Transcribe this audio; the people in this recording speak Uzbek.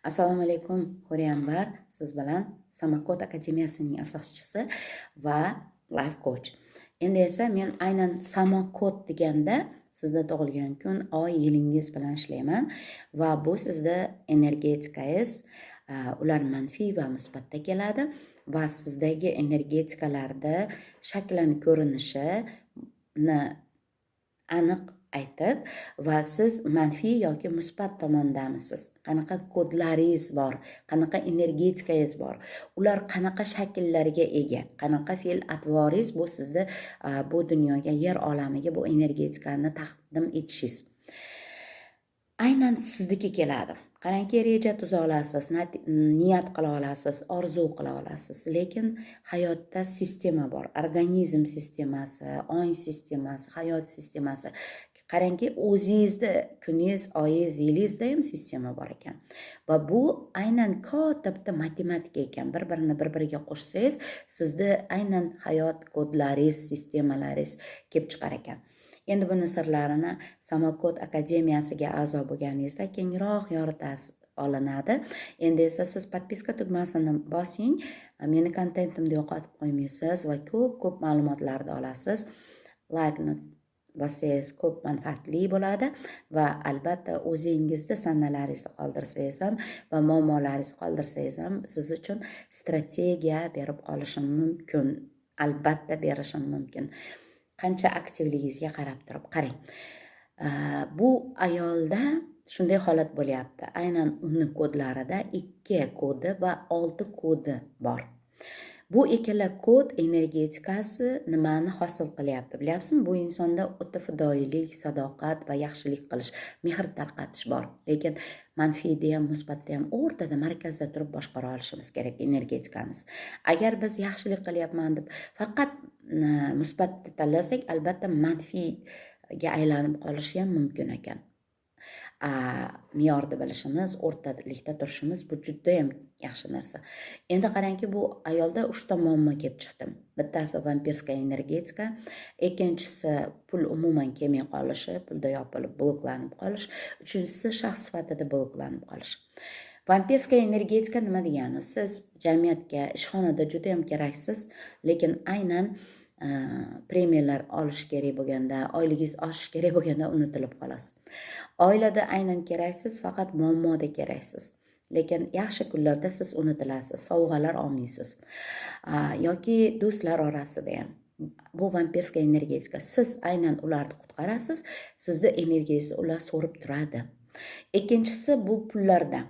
Assalomu alaykum, Xuriyanvar. Siz bilan Samakod akademiyasining asoschisi va life coach. Endi esa men aynan Samakod deganda sizda tug'ilgan kun, oy, yilingiz bilan ishlayman va bu sizda energetikangiz, ular manfiy va musbatda keladi va sizdagi energetikalarda shaklan ko'rinishini aniq aytib va siz manfiy yoki musbat tomondamisiz, qanaqa kodlaringiz bor, qanaqa energetikangiz bor, ular qanaqa shakllarga ega, qanaqa fe'l atvoringiz bu sizni bu dunyoga, yer olamiga bu energetikani taqdim etishingiz aynan sizniki keladi. Qarangki, reja tuza olasiz, niyat qila olasiz, orzu qila olasiz, lekin hayotda sistema bor. Organizm sistemasi, ong sistemasi, hayot sistemasi. Qarangki, o'zingizda kuningiz, oyingiz, yilingizda ham sistema bor ekan. Va bu aynan katta bitta matematika ekan. Bir-birini bir-biriga qo'shsangiz, sizda aynan hayot kodlaringiz, sistemalaringiz kelib chiqar ekan. Endi buni sirlarini Samakod akademiyasiga a'zo bo'lganingizda kengroq yoritasi olinadi. Endi esa siz podpiska tugmasini bosing, meni kontentimni yo'qotib qo'ymaysiz va ko'p ma'lumotlarni olasiz. Like-ni bossangiz ko'p manfaatli bo'ladi va albatta o'zingizda sanalaringizni qoldirsangiz ham va muammolaringizni qoldirsangiz ham siz uchun strategiya berib qolishim mumkin. Albatta berishim mumkin. Qancha aktivligingizga qarab turib qarang. Bu ayolda shunday holat bo'lyapti. Aynan uni kodlarida 2 kodi va 6 kodi bor. Bu ikkala kod energetikasi nimani hosil qilyapti, bilyapsizmi? Bu insonda o'ta fidoyilik, sadoqat va yaxshilik qilish, mehr tarqatish bor. Lekin manfiyda ham, musbatda ham o'rtada, markazda turib boshqara olishimiz kerak energetikamiz. Agar biz yaxshilik qilyapman deb faqat musbatni tanlasak, albatta manfiyga aylanib qolishi ham mumkin ekan. Me'yorni bilishimiz, o'rtalikda turishimiz bu juda ham yaxshi narsa. Endi qarangki, bu ayolda 3 ta muammo kelib chiqdi. Bittasi vampirskaya energetika, ikkinchisi pul umuman kelmay qolishi, pulda yopilib, bloklanib qolish, uchinchisi shaxs sifatida bloklanib qolish. Vampirskaya energetika nima degani? Siz jamiyatga, ishxonada juda ham keraksiz, lekin aynan premiyalar olish kerak bo'lganda, oyligingiz oshish kerak bo'lganda unutilib qolasiz. Oilada aynan keraksiz, faqat muammoda keraksiz. Lekin yaxshi kunlarda siz unutilasiz, sovg'alar olmaysiz. Yoki do'stlar orasida ham. Bu vampirskaya energetika. Siz aynan ularni qutqarasiz, sizda energiyangizni ular so'rib turadi. Ikkinchisi bu pullarda.